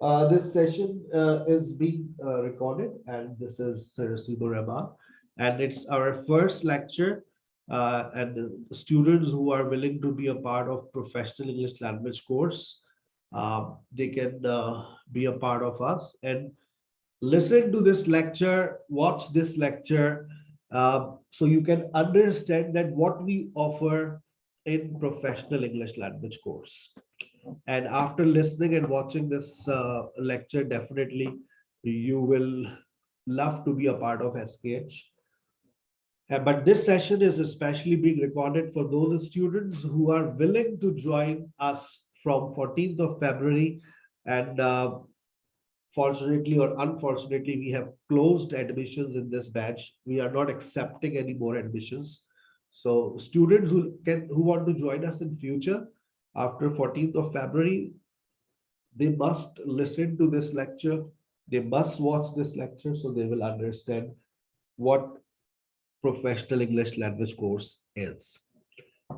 This session is being recorded, and this is Sir Sibu Rama, and it's our first lecture. And the students who are willing to be a part of professional English language course, they can be a part of us and listen to this lecture, watch this lecture, so you can understand that what we offer in professional English language course. And after listening and watching this lecture, definitely you will love to be a part of SKH. But this session is especially being recorded for those students who are willing to join us from 14th of February. And fortunately or unfortunately, we have closed admissions in this batch. We are not accepting any more admissions. So students who want to join us in future after 14th of February, they must listen to this lecture. They must watch this lecture so they will understand what professional English language course is.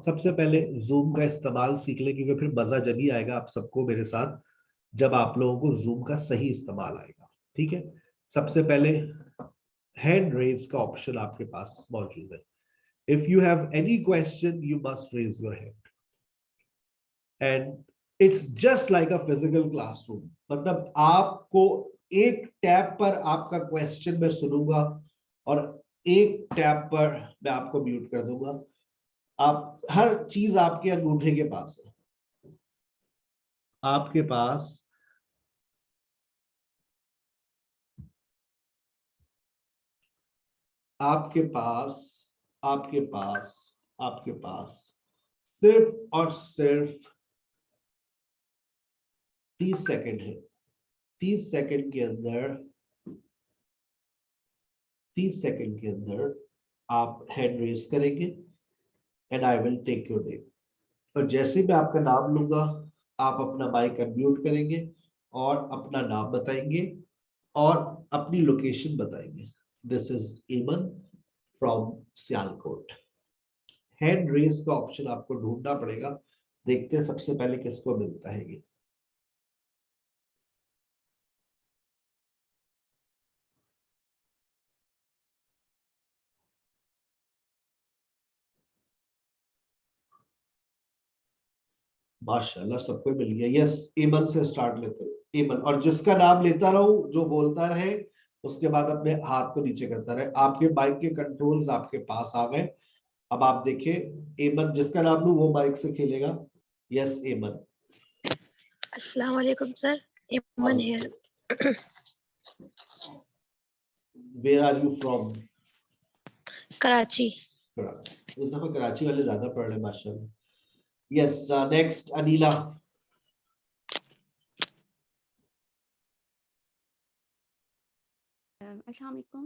सबसे पहले zoom का इस्तेमाल सीख लें, क्योंकि फिर मजा जब ही आएगा आप सबको मेरे साथ, जब आप लोगों को जूम का सही इस्तेमाल आएगा। ठीक है, सबसे पहले हैंड रेज का ऑप्शन आपके पास मौजूद है। If you have any question you must raise your hand, and it's just like a physical classroom. मतलब आपको एक टैब पर आपका क्वेश्चन मैं सुनूंगा और एक टैब पर मैं आपको म्यूट कर दूंगा। आप हर चीज आपके अंगूठे के पास है, आपके पास आपके पास आपके पास आपके पास सिर्फ और सिर्फ 30 सेकंड है। 30 सेकंड के अंदर 30 सेकंड के अंदर आप हैंड रेज करेंगे and I will take your name. और जैसे मैं आपका नाम लूंगा आप अपना माइक अनम्यूट करेंगे और अपना नाम बताएंगे और अपनी लोकेशन बताएंगे। दिस इज एमन फ्रॉम सियालकोट। हैंड रेज का ऑप्शन आपको ढूंढना पड़ेगा। देखते हैं सबसे पहले किसको मिलता है ये। माशाल्लाह सबको मिल गया। यस, एमन से स्टार्ट लेते हैं। एमन, और जिसका नाम लेता रहूं जो बोलता रहे उसके बाद अपने हाथ को नीचे करता रहे। आपके बाइक के कंट्रोल्स आपके पास आ गए। अब आप देखिए, एमन जिसका नाम लूं वो बाइक से खेलेगा। यस एमन। अस्सलाम वालेकुम sir, Aiman here. Where are you from? Karachi. इस दफा कराची वाले ज्यादा पढ़ रहे माशाल्लाह। Yes, next Aneela. Assalamu alaikum.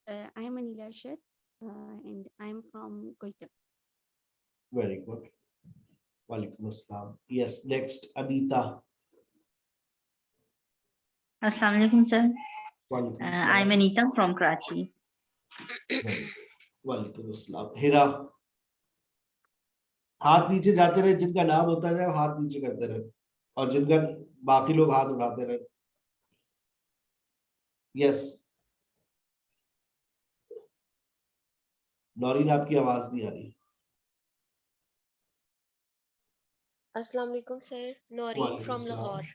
I am Anila Arshad and I am from Quetta. Very good. Walaikum assalam. Yes, next Anita. Assalamu alaikum, sir. Walaikum I'm Anita from Karachi. वालेकुम अस्सलाम। हिरा, हाथ नीचे जाते रहे, जिनका नाम होता जाए हाथ नीचे करते रहे और जिनका बाकी लोग हाथ उठाते रहे। यस, नौरीन आपकी आवाज नहीं आ रही। अस्सलाम वालेकुम sir, Naureen from Lahore.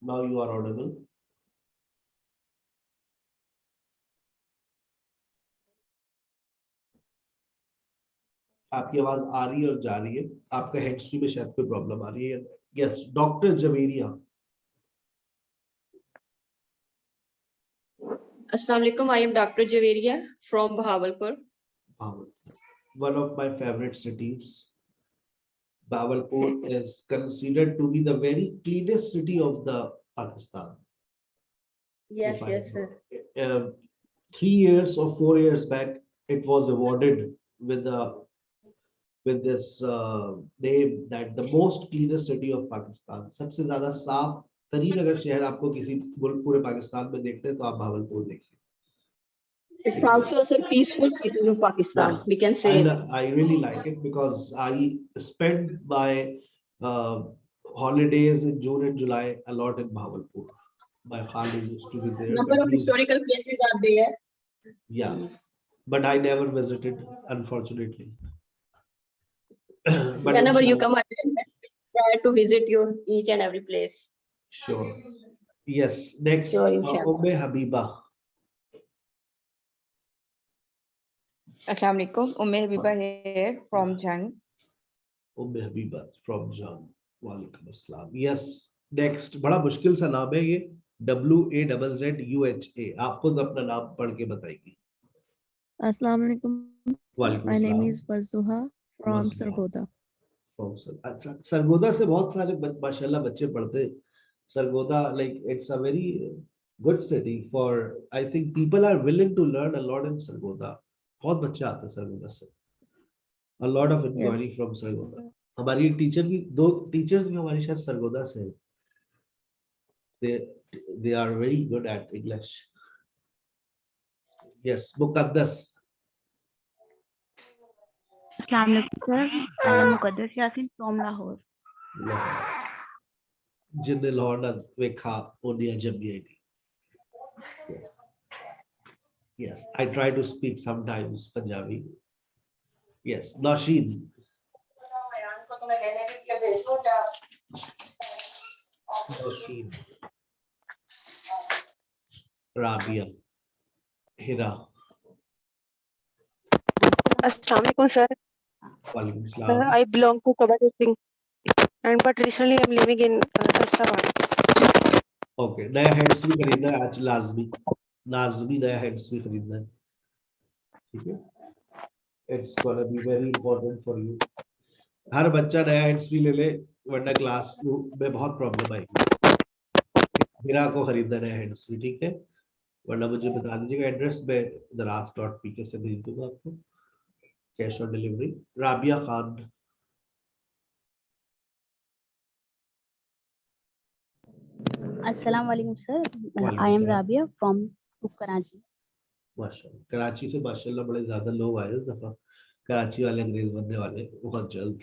Now you are audible. आपकी आवाज आ रही है और जा रही है। आपका हेड स्ट्री में शायद कोई प्रॉब्लम आ रही है। Yes, doctor Javeria. Assalamu alaikum. I am Dr. Javeria from Bahawalpur. One of my favorite cities. Bahawalpur is considered to be the very cleanest city of the Pakistan. Yes, yes, sir. 3 years or 4 years back, it was awarded with this name that the most cleanest city of Pakistan. सबसे ज्यादा साफ तरीन अगर शहर आपको किसी पूरे पाकिस्तान में देखते हैं तो आप भावलपुर देखिए। It's also a peaceful city of Pakistan. Yeah. We can say. I really like it because I spent my holidays in June and July a lot in Bahawalpur. My father used to be there. Number but of he's- historical places are there. Yeah, but I never visited, unfortunately. But Whenever you inshallah, come, try to visit your each and every place. sure. Yes, next, Sure, inshallah. Habiba. Assalamu alaikum. Habiba here from Jang. Habiba from Jam. Walaikum assalam. Yes, next, बड़ा मुश्किल सा नाम है ये, WAZZUHA. आप खुद अपना नाम पढ़ के बताइए. Assalamu alaikum. Walaikum My name assalam. is Wazuha from Wazuha. Sargodha. अच्छा, सरगोदा से बहुत सारे माशाल्लाह बच्चे पढ़ते हैं. Sargodha, like it's a very good city for, I think people are willing to learn a lot in Sargodha. बहुत बच्चे आते हैं सरगोदा से. A lot of inquiry Yes. from Sargodha. हमारी एक टीचर भी, दो टीचर्स भी हमारी शायद सरगोदा से हैं. They are very good at English. Yes, Muqaddas. Assalamu alaikum, sir. I am Muqaddas Yasin from Lahore. जिन्हें लाहौर ना देखा उन्हें अजब नहीं आएगी. Yes, I try to speak sometimes Punjabi. Yes, Nashin. Nashin. Rabia. Hira. Assalamualaikum, sir. Walaikum salam. I belong to Kabaddi Singh, and but recently I'm living in Islamabad. Okay, नया heads भी खरीदना है आज लाजमी नया हेड्स भी खरीदना है. ठीक है. It's gonna be very important for you. हर बच्चा नया हेड्स भी ले ले, वरना क्लास में बहुत प्रॉब्लम आएगी. हिरा को खरीदना नया हेड्स भी, ठीक है. वरना मुझे बता दीजिएगा एड्रेस, में दराज.pk से भेज दूंगा आपको, cash on delivery. Rabia Khan. Assalamu alaikum, sir. Walaikum I am salam. Rabia from Karachi. माशाल्लाह, कराची से माशाल्लाह बड़े ज्यादा लोग आए इस दफा. कराची वाले अंग्रेज बनने वाले बहुत जल्द.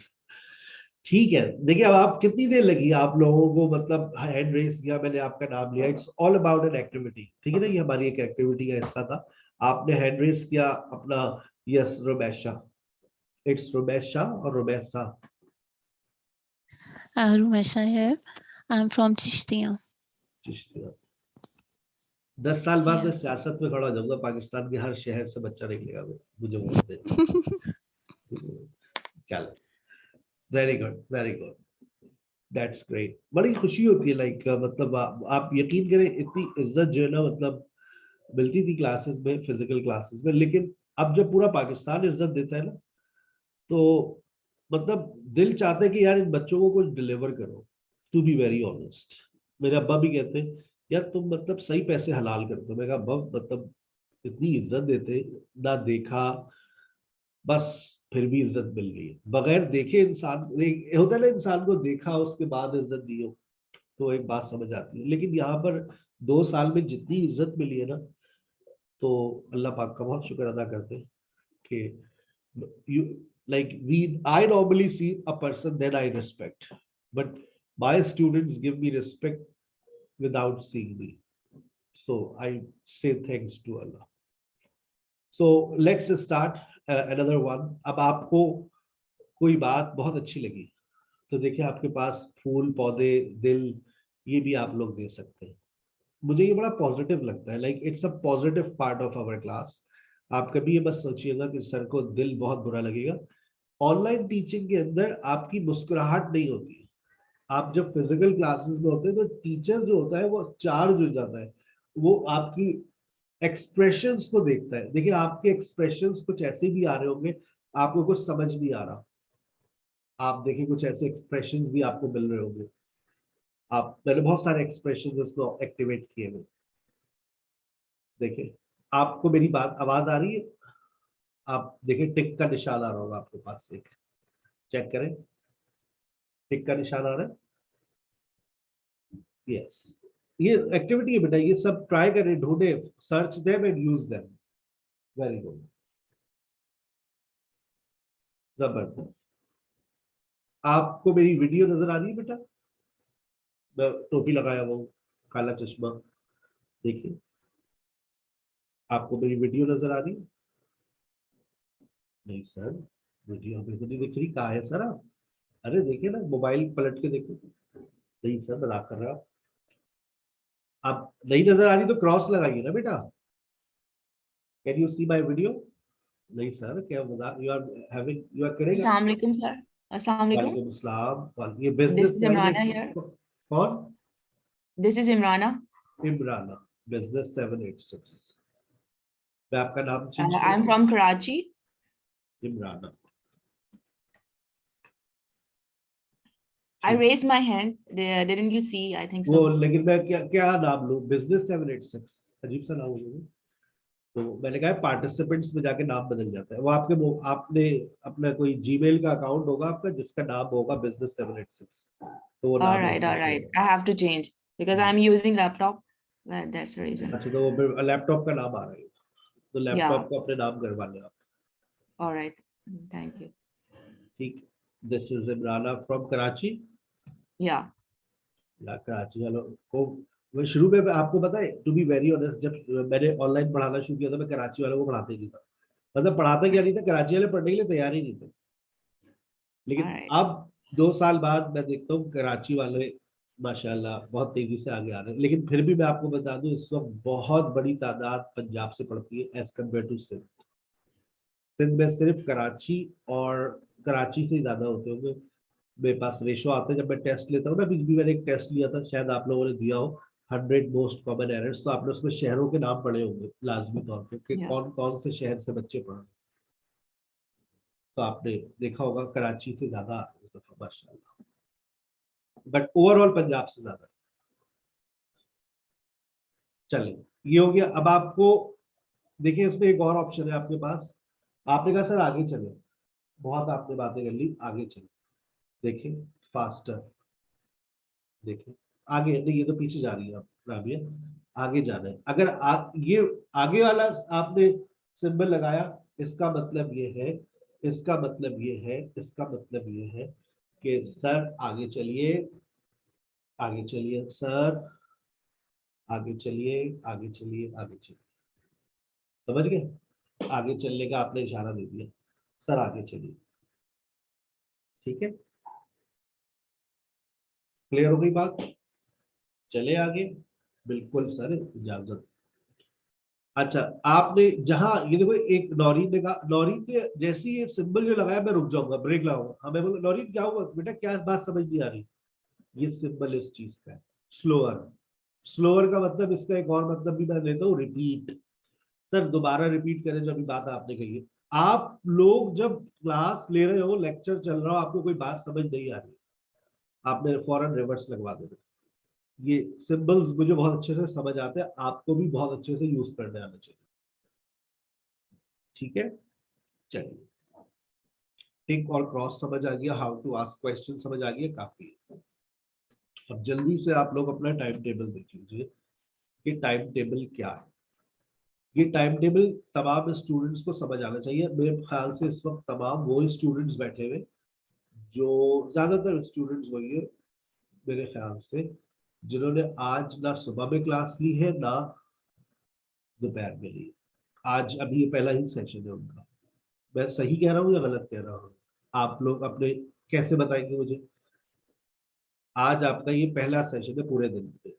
ठीक है, देखिए अब आप कितनी देर लगी आप लोगों को, मतलब हैंड रेस किया, मैंने आपका नाम लिया. It's all about an activity. ठीक है ना, ये हमारी एक एक्टिविटी का हिस्सा था. आपने हैंड रेस किया अपना. यस, रुबैशा. इट्स रुबैशा और रुबैसा. Rumesha here. I'm from Chishtiya. 10 साल बाद मैं Yeah. सियासत में खड़ा हो जाऊंगा, पाकिस्तान के हर शहर से बच्चा निकलेगा, मुझे वोट दे. चलो, very good, very good. That's great. बड़ी खुशी होती है, लाइक मतलब आप यकीन करें, इतनी इज्जत जो है ना, मतलब मिलती थी क्लासेस में, फिजिकल क्लासेस में, लेकिन अब जब पूरा पाकिस्तान इज्जत देता है ना, तो मतलब दिल चाहता है कि यार इन बच्चों को कुछ डिलीवर करो. टू बी वेरी ऑनेस्ट, मेरे अब्बा भी कहते हैं यार तुम मतलब सही पैसे हलाल करते हो. मैं कहा अब्बा, मतलब इतनी इज्जत देते ना, देखा बस फिर भी इज्जत मिल रही है. बगैर देखे इंसान, होता है ना, इंसान को देखा उसके बाद इज्जत दी हो तो एक बात समझ आती है. लेकिन यहाँ पर 2 साल में जितनी इज्जत मिली है ना, तो अल्लाह पाक का बहुत शुक्र अदा करते हैं कि you like I normally see a person, then I respect, but my students give me respect without seeing me, so I say thanks to Allah. So let's start another one. अब आपको कोई बात बहुत अच्छी लगी तो देखिए आपके पास फूल, पौधे, दिल, ये भी आप लोग दे सकते हैं. मुझे ये बड़ा पॉजिटिव लगता है, like it's a positive part of our class. आप कभी ये बस सोचिएगा कि सर को दिल बहुत बुरा लगेगा. ऑनलाइन टीचिंग के अंदर आपकी मुस्कुराहट नहीं होती. आप जब फिजिकल क्लासेस में होते हैं तो टीचर जो होता है वो चार्ज हो जाता है, वो आपकी एक्सप्रेशंस को देखता है. देखिए आपके एक्सप्रेशंस कुछ ऐसे भी आ रहे होंगे, आपको कुछ समझ नहीं आ रहा, आप देखिए कुछ ऐसे एक्सप्रेशंस भी आपको मिल रहे होंगे. आप मैंने बहुत सारे एक्सप्रेशंस इसको एक्टिवेट किए हुए. देखिए आपको मेरी बात आवाज आ रही है, आप देखिए टिक का निशान आ रहा होगा आपके पास, एक चेक करें, टिक का निशान आ रहा है. यस, ये एक्टिविटी है बेटा, ये सब ट्राई करें, ढूंढे, search them and use them. Very good, जबरदस्त. आपको मेरी वीडियो नजर आ रही है बेटा? टोपी लगाया वो काला चश्मा, देखिए आपको मेरी वीडियो नजर आ रही है? नहीं सर, वीडियो हमें तो नहीं दिख रही, कहाँ है सर आप? अरे देखिए ना, मोबाइल पलट के देखो। नहीं सर, मजाक कर रहे हो आप नहीं नजर आ रही तो क्रॉस लगाइए ना बेटा। Can you see my video? नहीं सर, क्या मजाक, you are having, you are kidding? Assalamu alaikum, sir. Assalamu alaikum. वालेकुम अस्सलाम। ये This business is Imrana here. कौन? This is Imrana. Imrana, business 786। मैं आपका नाम change I'm from Karachi. Imrana. I raised my hand. Didn't you see? I think वो so. लेकिन मैं क्या क्या नाम लूं? बिजनेस 786, अजीब सा नाम है। तो मैंने कहा पार्टिसिपेंट्स में जाके नाम बदल जाता है। वो आपने अपना कोई जीमेल का अकाउंट होगा आपका जिसका नाम होगा बिजनेस 786, तो वो नाम All right. I have to change because I'm using laptop. That's the reason. अच्छा, तो वो लैपटॉप का नाम आ रहा है, तो लैपटॉप को अपने नाम करवा लें आप। All right. Thank you. ठीक, this is Imrana from Karachi. Yeah. Karachi वालों को मैं शुरू में आपको पता है, टू बी वेरी ऑनेस्ट, जब मैंने ऑनलाइन पढ़ाना शुरू किया था मैं कराची वालों को पढ़ाते नहीं था। मतलब पढ़ाता क्या नहीं था, कराची वाले पढ़ने के लिए तैयार ही नहीं थे। लेकिन Alright. अब 2 साल बाद मैं देखता हूँ कराची वाले माशाल्लाह बहुत तेजी से आगे आ रहे हैं। लेकिन फिर भी मैं आपको बता दूं, इस वक्त बहुत बड़ी तादाद पंजाब से पढ़ती है as compare to Sindh. Sindh में सिर्फ कराची और कराची से ज्यादा होते होंगे। मेरे पास रेशो आते हैं जब मैं टेस्ट लेता हूँ ना, अभी भी मैंने एक टेस्ट लिया था, शायद आप लोगों ने दिया हो, 100 मोस्ट कॉमन एरर्स, तो आपने उसमें शहरों के नाम पढ़े होंगे लाजमी तौर पे कि Yeah. कौन कौन से शहर से बच्चे पढ़ रहे हैं। तो आपने देखा होगा कराची से ज्यादा इस दफा माशाल्लाह, बट ओवरऑल पंजाब से ज्यादा। चलिए, ये हो गया। अब आपको देखिए इसमें एक और ऑप्शन है आपके पास। आपने कहा सर आगे चले, बहुत आपने बातें कर ली, आगे चले। देखिए फास्टर, देखिए आगे नहीं, ये तो पीछे जा रही है आप राबिया, आगे जाना है। अगर ये आगे वाला आपने सिंबल लगाया, इसका मतलब ये है, इसका मतलब ये है, इसका मतलब ये है कि सर आगे चलिए, आगे चलिए सर, आगे चलिए, आगे चलिए, आगे चलिए। समझ गए? आगे चलने का आपने इशारा दे दिया, सर आगे चलिए। ठीक है, क्लियर हो गई बात? चले आगे, बिल्कुल सर, इजाजत। अच्छा, आपने जहां ये देखो, एक नौरीन ने कहा, नौरीन ने जैसे ये सिंबल जो लगाया मैं रुक जाऊंगा, ब्रेक लगाऊंगा। हमें बोला नौरीन क्या हुआ बेटा, क्या बात समझ नहीं आ रही? ये सिंबल इस चीज का है, स्लोअर। स्लोअर का मतलब, इसका एक और मतलब भी मैं लेता हूँ, रिपीट। सर दोबारा रिपीट करें जो अभी बात आपने कही है। आप लोग जब क्लास ले रहे हो, लेक्चर चल रहा हो, आपको कोई बात समझ नहीं आ रही, आपने फौरन रिवर्स लगवा देना। ये सिंबल्स मुझे बहुत अच्छे से समझ आते हैं, आपको भी बहुत अच्छे से यूज करने आना चाहिए। ठीक है, चलिए, टिक और क्रॉस समझ आ गया, हाउ टू आस्क क्वेश्चन समझ आ गया, काफी है। अब जल्दी से आप लोग अपना टाइम टेबल देख लीजिए कि टाइम टेबल क्या है। ये टाइम टेबल तमाम स्टूडेंट्स को समझ आना चाहिए। मेरे ख्याल से इस वक्त तमाम वो स्टूडेंट्स बैठे हुए, जो ज्यादातर स्टूडेंट्स वही है मेरे ख्याल से, जिन्होंने आज ना सुबह में क्लास ली है ना दोपहर में ली। आज अभी ये पहला ही सेशन है उनका। मैं सही कह रहा हूँ या गलत कह रहा हूँ? आप लोग अपने कैसे बताएंगे मुझे? आज आपका ये पहला सेशन है पूरे दिन पे,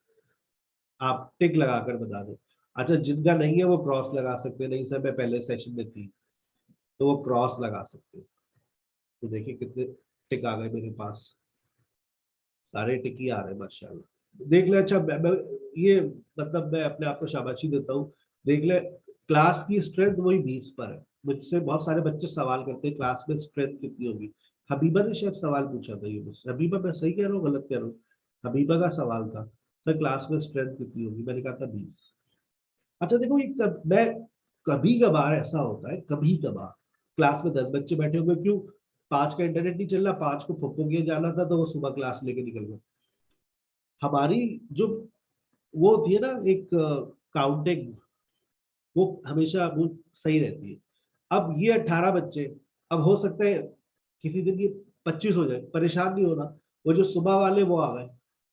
आप टिक लगा कर बता दें। अच्छा, जिनका नहीं है वो क्रॉस लगा सकते हैं, नहीं सर मैं पहले सेशन में थी, तो वो क्रॉस लगा सकते हैं। तो देखिए कितने टिक आ गए मेरे पास, सारे टिक ही आ रहे हैं माशाल्लाह। देख ले, अच्छा ये मतलब मैं अपने आप को शाबाशी देता हूँ। देख ले, क्लास की स्ट्रेंथ वही 20 पर है। मुझसे बहुत सारे बच्चे सवाल करते हैं क्लास में स्ट्रेंथ कितनी होगी। हबीबा ने शायद सवाल पूछा था ये मुझसे। हबीबा, मैं सही कह रहा हूँ गलत कह रहा हूँ? हबीबा का सवाल था, सर क्लास में स्ट्रेंथ कितनी होगी? मैंने कहा था 20। अच्छा देखो, मैं कभी कभार ऐसा होता है, कभी कभार क्लास में 10 बच्चे बैठे होंगे, क्यों? 5 का इंटरनेट नहीं चल रहा, 5 को फुप्पो के जाना था, तो वो सुबह क्लास लेके निकल गए। हमारी जो वो होती है ना एक काउंटिंग, वो हमेशा वो सही रहती है। अब ये 18 बच्चे, अब हो सकता है किसी दिन ये 25 हो जाए, परेशान नहीं होना। वो जो सुबह वाले वो आ गए,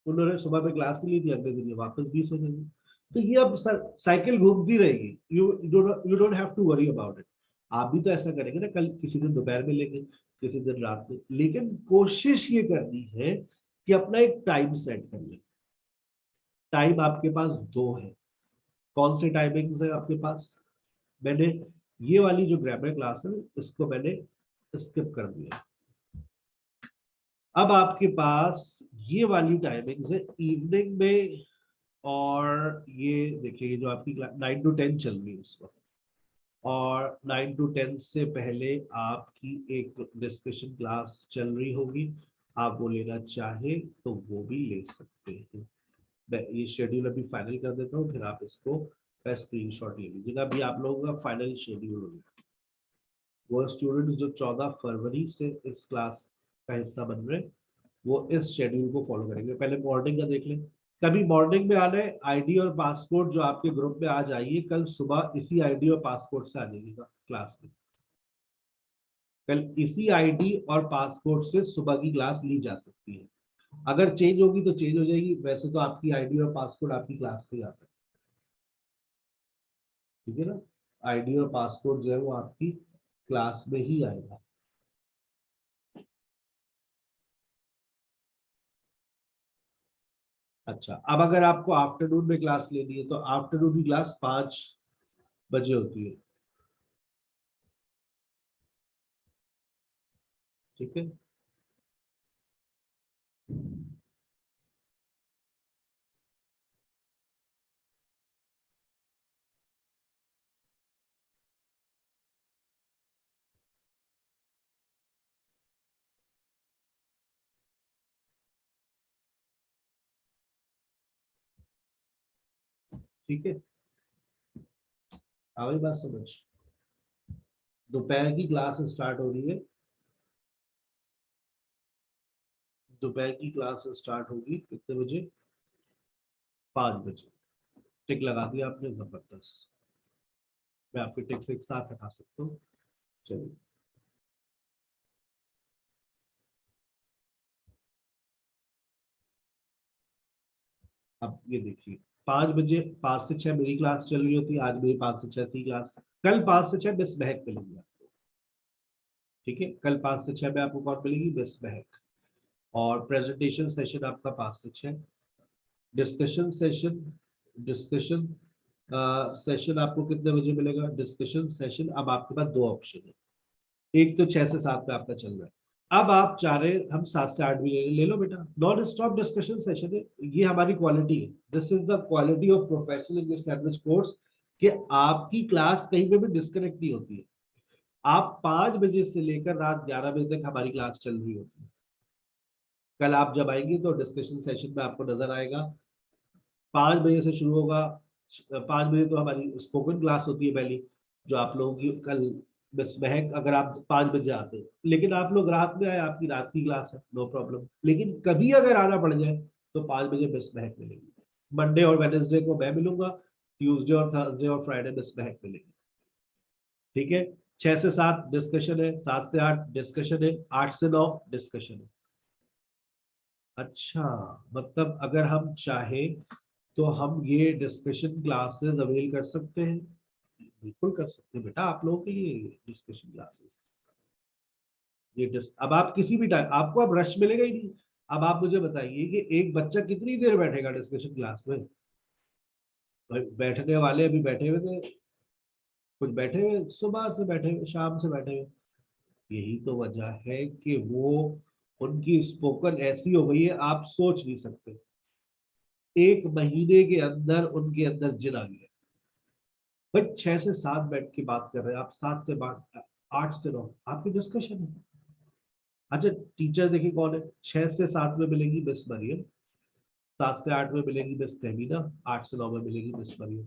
उन्होंने सुबह में क्लास नहीं ली थी, अगले दिन ये वापस 20 हो जाएगी। तो ये अब साइकिल घूमती रहेगी। You don't have to worry about it. आप भी तो ऐसा करेंगे ना, कल किसी दिन दोपहर में लेंगे, किसी दिन रात में, लेकिन कोशिश ये करनी है कि अपना एक टाइम सेट कर ले। टाइम आपके पास 2 है। कौन से टाइमिंग्स है आपके पास? मैंने ये वाली जो ग्रामर क्लास है इसको मैंने स्किप कर दिया। अब आपके पास ये वाली टाइमिंग्स है इवनिंग में, और ये देखिए जो आपकी 9 to 10 चल रही है इस वक्त, और 9 to 10 से पहले आपकी एक डिस्कशन क्लास चल रही होगी। आप वो लेना चाहे तो वो भी ले सकते हैं। मैं ये शेड्यूल अभी फाइनल कर देता हूँ, फिर आप इसको स्क्रीनशॉट ले लीजिएगा। अभी आप लोगों का फाइनल शेड्यूल होगा। वो स्टूडेंट्स जो 14 फरवरी से इस क्लास का हिस्सा बन रहे हैं वो इस शेड्यूल को फॉलो करेंगे। पहले मॉर्निंग का देख लें। कभी मॉर्निंग में आना है, आईडी और पासपोर्ट जो आपके ग्रुप में आज आइए, कल सुबह इसी आईडी और पासपोर्ट से आ जाइएगा क्लास में। कल इसी आईडी और पासपोर्ट से सुबह की क्लास ली जा सकती है। अगर चेंज होगी तो चेंज हो जाएगी, वैसे तो आपकी आईडी और पासपोर्ट आपकी क्लास में आता है, ठीक है ना। आईडी और पासपोर्ट जो है वो आपकी क्लास में ही आएगा। अच्छा, अब अगर आपको आफ्टरनून में क्लास लेनी है तो आफ्टरनून की क्लास 5 बजे होती है, ठीक है। ठीक है, आवाज बात समझ। दोपहर की क्लास स्टार्ट हो रही है, दोपहर की क्लास स्टार्ट होगी कितने बजे? 5 बजे। टिक लगा दिया आपने, जबरदस्त। मैं आपके टिक एक साथ हटा सकता हूँ। चलिए, अब ये देखिए 5 बजे, 5 से 6 मेरी क्लास चल रही होती है। आज मेरी 5 से 6 थी क्लास। कल 5 से 6 मिस महक मिलेगी आपको, ठीक है। कल 5 से 6 में आपको कौन मिलेगी? मिस महक। और प्रेजेंटेशन सेशन आपका 5 से 6। डिस्कशन सेशन, डिस्कशन सेशन आपको कितने बजे मिलेगा? डिस्कशन सेशन अब आपके पास 2 ऑप्शन है। एक तो 6 से 7 में आपका चल रहा है। अब आप चाह रहे हम 7 से 8 भी ले लो बेटा। नॉन स्टॉप डिस्कशन सेशन है, ये हमारी क्वालिटी है। This is the quality of professional English language course, कि आपकी क्लास कहीं पे भी डिस्कनेक्ट नहीं होती है। आप 5 बजे से लेकर रात 11 बजे तक हमारी क्लास चल रही होती है। कल आप जब आएंगे तो डिस्कशन सेशन में आपको नजर आएगा। 5 बजे से शुरू होगा। 5 बजे तो हमारी स्पोकन क्लास होती है पहली, जो आप लोगों की कल बस महक, अगर आप 5 बजे आते हैं, लेकिन आप लोग रात में आए, आपकी रात की क्लास है, नो प्रॉब्लम। लेकिन कभी अगर आना पड़ जाए तो 5 बजे बस महक मिलेगी। मंडे और वेडनेसडे को मैं मिलूंगा, ट्यूसडे और थर्सडे और फ्राइडे बस महक मिलेगी, ठीक है। 6 से 7 डिस्कशन है, 7 से 8 डिस्कशन है, 8 से 9 डिस्कशन है। अच्छा, मतलब अगर हम चाहें तो हम ये डिस्कशन क्लासेस अवेल कर सकते हैं? बिल्कुल कर सकते हैं बेटा, आप लोगों के लिए डिस्कशन क्लासेस। अब आप किसी भी टाइम, आपको अब रश मिलेगा ही नहीं। अब आप मुझे बताइए कि एक बच्चा कितनी देर बैठेगा डिस्कशन क्लास में? बैठने वाले अभी बैठे हुए थे, कुछ बैठे हुए सुबह से बैठे हुए, शाम से बैठे हुए। यही तो वजह है कि वो उनकी स्पोकन ऐसी हो गई है, आप सोच नहीं सकते। 1 महीने के अंदर उनके अंदर जिन आ गया। भाई 6 से 7 बैठ के बात कर रहे हैं आप, 7 से 8 से 9 आपकी डिस्कशन है। अच्छा, टीचर देखिए कौन है। 6 से 7 में मिलेगी मिस मरियम, 7 से 8 में मिलेगी मिस तहमीना, 8 से 9 में मिलेगी मिस मरियम।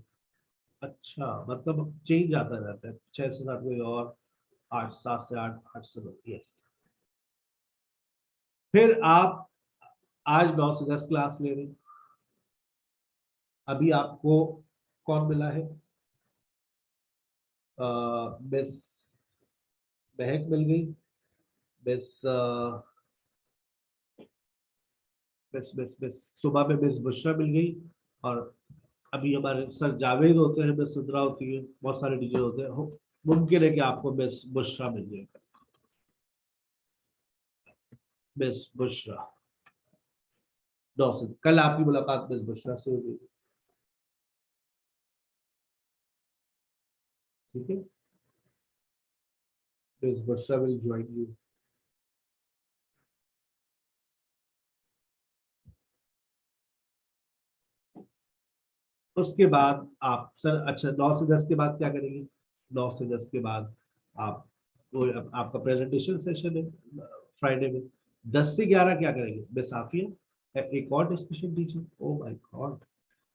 अच्छा, मतलब चेंज आता रहता है, 6 से 7 में और 8, 7 से 8, 8 से 9। यस, फिर आप आज 9 से 10 क्लास ले रहे हैं। अभी आपको कौन मिला है? मिस महक मिल गई, मिस मिस सुबह में मिस बुशरा मिल गई, और अभी हमारे सर जावेद होते हैं, मिस सुधरा होती है, बहुत सारे टीचर होते हैं, मुमकिन है कि आपको मिस बुशरा मिल जाएगा। मिस बुशरा, कल आपकी मुलाकात मिस बुशरा से होगी, ठीक है। Miss Bushra will join you. उसके बाद आप सर, अच्छा 9 से 10 के बाद क्या करेंगे? 9 से 10 के बाद आप आपका प्रेजेंटेशन सेशन है फ्राइडे में। 10 से 11 क्या करेंगे? मिस आफिया, एक और discussion teacher. Oh my God,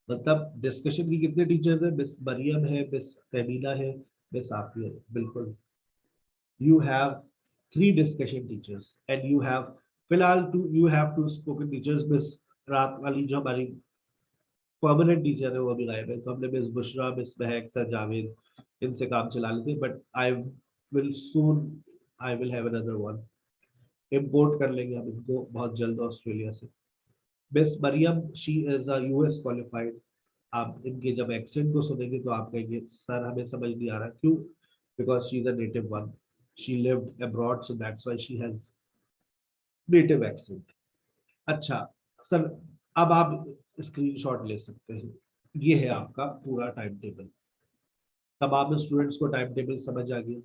मतलब डिस्कशन की कितने टीचर्स हैं? मिस मरियम है, मिस फैमीना है, मिस आफिया है, बिल्कुल। You have 3 discussion teachers and you have फिलहाल you have 2 spoken teachers। Miss रात वाली जो हमारी परमानेंट टीचर है वो अभी गायब है, तो हमने miss Bushra, miss Mahak, sir Javed, इनसे काम चला लेते, but I will soon, I will have another one. Import कर लेंगे हम इनको बहुत जल्द ऑस्ट्रेलिया से। Miss Maryam, she is a US qualified. आप इनके जब एक्सेंट को सुनेंगे तो आप कहेंगे सर हमें समझ नहीं आ रहा, क्यों? Because she is a native one, she lived abroad, so that's why she has native accent. अच्छा सर, अब आप स्क्रीनशॉट ले सकते हैं, ये है आपका पूरा टाइम टेबल। तमाम स्टूडेंट्स को टाइम टेबल समझ आ गया।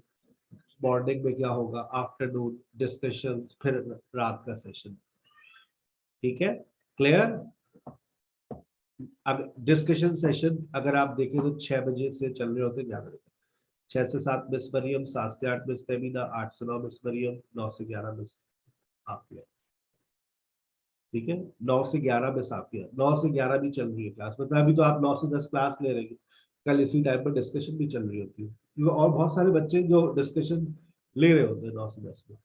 मॉर्निंग में क्या होगा, आफ्टरनून डिस्कशन, फिर रात का सेशन, ठीक है, क्लियर। अब डिस्कशन सेशन अगर आप देखें तो 6 बजे से चल रहे होते हैं, 11 बजे, 6 से 7 मिस मरियम, 7 से 8 मिस तमीना, 8 से 9 मिस मरियम, 9 से 11 मिस आफिया, ठीक है। 9 से 11 मिस आफिया, 9 से 11 भी चल रही है क्लास, मतलब अभी तो आप 9 से 10 क्लास ले रहे हैं, कल इसी टाइम पर डिस्कशन भी चल रही होती है, क्योंकि और बहुत सारे बच्चे जो डिस्कशन ले रहे होते हैं 9 से 10 में,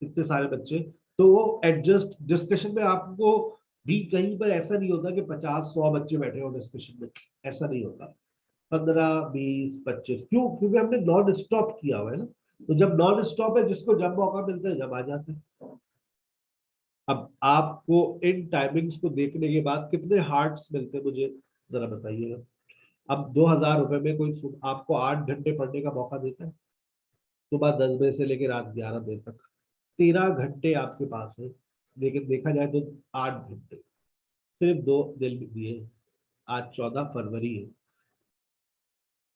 इतने सारे बच्चे, तो वो एडजस्ट डिस्कशन में आपको भी कहीं पर ऐसा नहीं होता कि 50-100 बच्चे बैठे हो डिस्कशन में, ऐसा नहीं होता। 15-20-25, क्यों? क्योंकि हमने नॉन स्टॉप किया हुआ है ना, तो जब नॉन स्टॉप है, जिसको जब मौका मिलता है जब आ जाते हैं। अब आपको इन टाइमिंग्स को देखने के बाद कितने हार्ट्स मिलते हैं मुझे जरा बताइएगा। अब 2000 रुपए में कोई आपको 8 घंटे पढ़ने का मौका देता है, सुबह 10 बजे से लेकर रात 11 बजे तक, 13 घंटे आपके पास है, लेकिन देखा जाए तो 8 घंटे सिर्फ 2 दिन दिए। आज 14 फरवरी है,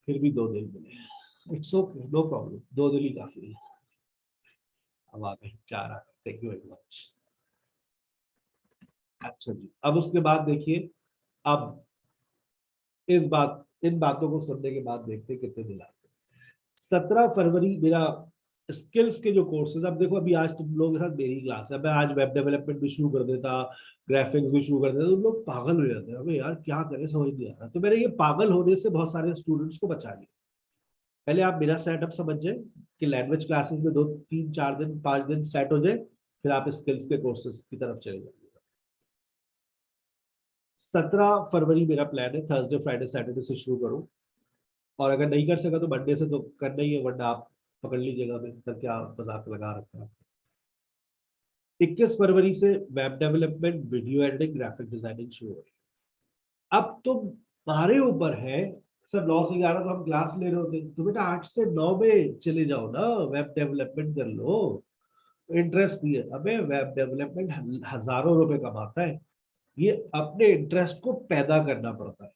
फिर भी 2 दिन मिले, इट्स ओके, नो प्रॉब्लम, 2 दिन ही काफी है। अब आ गए 4 आ गए, थैंक यू वेरी मच। अच्छा जी, अब उसके बाद देखिए, अब इन बातों को सुनने के बाद देखते हैं कितने दिन आते हैं। 17 फरवरी मेरा स्किल्स के जो कोर्सेज, अब देखो अभी आज तुम लोगों के साथ मेरी क्लास है, मैं आज वेब डेवलपमेंट भी शुरू कर देता, ग्राफिक्स भी शुरू कर देता, तुम लोग पागल हो जाते हैं, अबे यार क्या करें समझ नहीं आ रहा। तो मैंने ये पागल होने से बहुत सारे स्टूडेंट्स को बचा लिया। पहले आप मेरा सेटअप समझ जाए कि लैंग्वेज क्लासेस में 2-3-4 दिन 5 दिन सेट हो जाए, फिर आप स्किल्स के कोर्सेज की तरफ चले जाइए। 17 फरवरी मेरा प्लान है, थर्सडे फ्राइडे सैटरडे से शुरू करूं, और अगर नहीं कर सका तो मंडे से तो करना ही है, वरना आप पकड़ लीजिएगा मैं सर क्या मजाक लगा रखा है। 21 फरवरी से web development, video editing, graphic designing शुरू हो रही है। अब तुम्हारे ऊपर है, सर 9 से 11 तो हम क्लास ले रहे होते, तो बेटा 8 से 9 में चले जाओ ना, वेब डेवलपमेंट कर लो, इंटरेस्ट दिए। अबे वेब डेवलपमेंट हजारों रुपए कमाता है, ये अपने इंटरेस्ट को पैदा करना पड़ता है।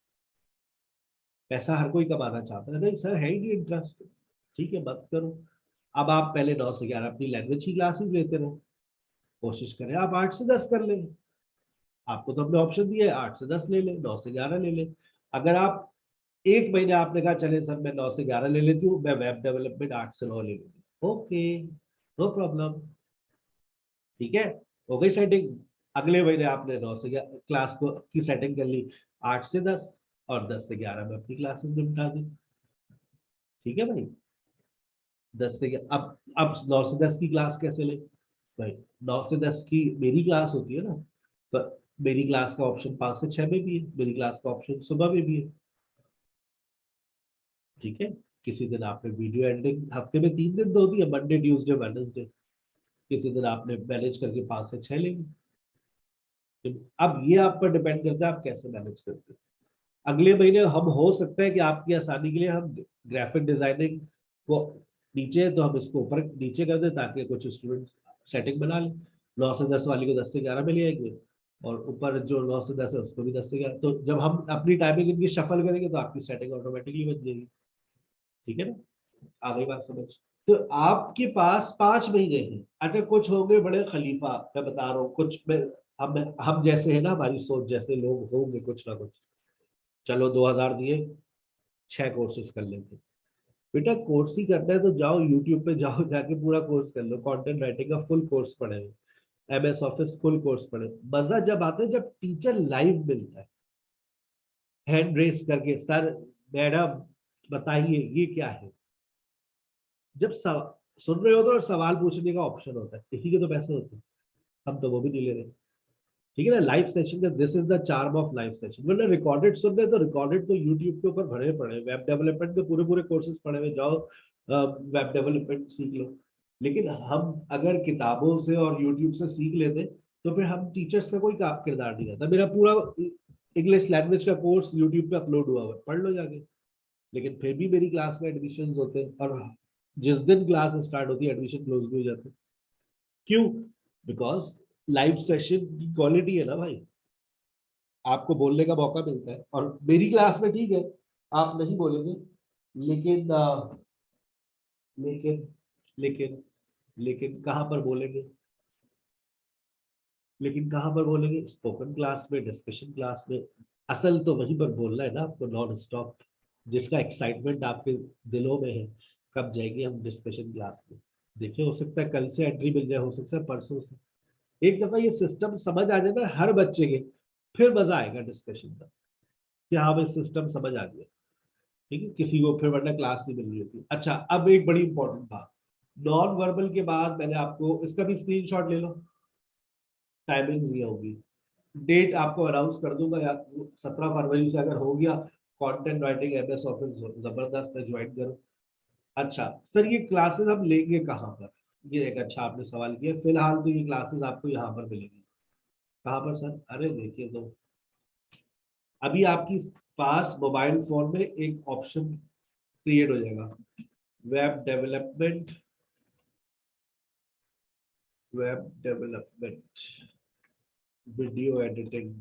पैसा हर कोई कमाना चाहता है, नहीं सर है ही नहीं इंटरेस्ट, ठीक है मत करो। अब आप पहले 9 से 11 अपनी लैंग्वेज की क्लासेस लेते रहो, कोशिश करें आप 8 से 10 कर लें। आपको तो हमने ऑप्शन दिया है, 8 से 10 ले लें, 9 से 11 ले लें। अगर आप एक महीने आपने कहा चले सर मैं 9 से 11 ले लेती हूँ, मैं वेब डेवलपमेंट 8 से 9 ले लूंगी, ओके नो प्रॉब्लम, ठीक है, हो गई सेटिंग। अगले महीने आपने 9 से 11 क्लास को की सेटिंग कर ली, 8 से 10 और 10 से 11 में अपनी क्लासेस निपटा दी, ठीक है भाई। 10 से अब 9 से 10 की क्लास कैसे ले भाई? 9 से 10 की मेरी क्लास होती है ना, तो मेरी क्लास का ऑप्शन 5 से 6 में भी है, मेरी क्लास का ऑप्शन सुबह में भी है, ठीक है। किसी दिन आपने वीडियो एडिटिंग हफ्ते में 3 दिन दो दी है, मंडे ट्यूसडे वेडनेसडे, किसी दिन आपने मैनेज करके 5 से 6 लेंगे, अब ये आप पर डिपेंड करता है आप कैसे मैनेज करते हैं। अगले महीने हम हो सकता है कि आपकी आसानी के लिए हम ग्राफिक डिजाइनिंग को नीचे है तो हम इसको ऊपर नीचे कर दें ताकि कुछ स्टूडेंट सेटिंग बना लें। 9 से 10 वाली को 10 से 11 में ले आएंगे और ऊपर जो 9 से 10 है उसको भी 10 से 11। तो जब हम अपनी टाइमिंग इनकी शफल करेंगे तो आपकी सेटिंग ऑटोमेटिकली बन जाएगी। ठीक है ना, आ गई बात समझ। तो आपके पास 5 महीने हैं। अच्छा कुछ होंगे बड़े खलीफा, मैं बता रहा हूँ कुछ में हम जैसे है ना, हमारी सोच जैसे लोग होंगे कुछ ना कुछ। चलो 2000 दिए 6 कोर्सेज कर लेते। बेटा कोर्स ही करना है तो जाओ यूट्यूब पे जाओ, जाके पूरा कोर्स कर लो। कंटेंट राइटिंग का फुल कोर्स पढ़े, MS ऑफिस फुल कोर्स पढ़े। मजा जब आता है जब टीचर लाइव मिलता है, हैंड रेस करके, सर मैडम बताइए ये क्या है। जब सुन रहे हो तो सवाल पूछने का ऑप्शन होता है, इसी के तो पैसे होते हैं, हम तो वो भी नहीं ले रहे। ठीक है ना, लाइव सेशन का this is the charm of live session. वरना रिकॉर्डेड सुन रहे तो रिकॉर्डेड तो यूट्यूब के ऊपर भरे पड़े, वेब डेवलपमेंट के पूरे पूरे कोर्सेज पढ़े हुए, जाओ वेब डेवलपमेंट सीख लो। लेकिन हम अगर किताबों से और यूट्यूब से सीख लेते तो फिर हम टीचर्स का कोई किरदार नहीं रहता। मेरा पूरा इंग्लिश लैंग्वेज का कोर्स यूट्यूब पे अपलोड हुआ हुआ है, पढ़ लो जाके। लेकिन फिर भी मेरी क्लास में एडमिशन होते हैं और जिस दिन क्लास स्टार्ट होती है एडमिशन क्लोज भी हो जाते हैं। क्यों? बिकॉज लाइव सेशन की क्वालिटी है ना भाई, आपको बोलने का मौका मिलता है। और मेरी क्लास में ठीक है आप नहीं बोलेंगे, लेकिन लेकिन लेकिन लेकिन कहाँ पर बोलेंगे? लेकिन कहाँ पर बोलेंगे? स्पोकन क्लास में, डिस्कशन क्लास में। असल तो वहीं पर बोलना है ना आपको, नॉन स्टॉप। जिसका एक्साइटमेंट आपके दिलों में है, कब जाएंगे हम डिस्कशन क्लास में। देखिए हो सकता है कल से एंट्री मिल जाए, हो सकता है परसों से। एक दफा ये सिस्टम समझ आ जाता है हर बच्चे के, फिर मजा आएगा डिस्कशन का कि हाँ भाई सिस्टम समझ आ गया। ठीक है, किसी को फिर वरना क्लास नहीं मिल रही होती। अच्छा अब एक बड़ी इंपॉर्टेंट बात, नॉन वर्बल के बाद मैंने आपको इसका भी स्क्रीनशॉट ले लो, टाइमिंग्स ये होगी। डेट आपको अनाउंस कर दूंगा या 17 फरवरी से अगर हो गया कंटेंट राइटिंग MS ऑफिस जबरदस्त है, ज्वाइन करो। अच्छा सर ये क्लासेस हम लेंगे कहाँ पर? ये एक अच्छा आपने सवाल किया। फिलहाल तो ये क्लासेस आपको यहाँ पर मिलेंगी। कहाँ पर सर? अरे देखिए तो अभी आपकी पास मोबाइल फोन में एक ऑप्शन क्रिएट हो जाएगा, web development, web development video editing.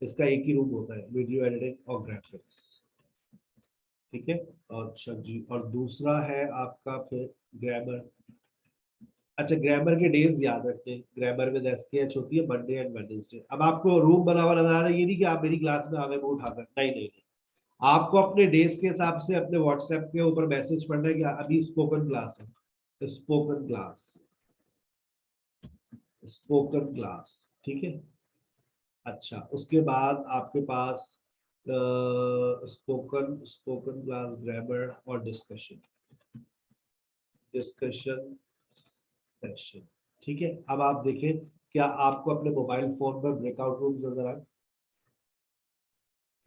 इसका एक ही रूप होता है, वीडियो एडिटिंग और ग्राफिक्स। ठीक है, और अच्छा जी, और दूसरा है आपका फिर ग्रामर। अच्छा ग्रामर के डेज याद रखें, ग्रामर में SKH होती है मंडे एंड वेडनेसडे। अब आपको रूम बना हुआ नजर आ रहा है, ये नहीं कि आप मेरी क्लास में आ गए वो उठाकर, नहीं नहीं नहीं। आपको अपने डेज के हिसाब से अपने व्हाट्सएप के ऊपर मैसेज पढ़ना है कि अभी स्पोकन क्लास है, स्पोकन क्लास, स्पोकन क्लास। ठीक है, अच्छा उसके बाद आपके पास स्पोकन स्पोकन क्लास ग्रामर और डिस्कशन, डिस्कशन सेक्शन। ठीक है, अब आप देखें क्या आपको अपने मोबाइल फोन पर ब्रेकआउट रूम नजर आए?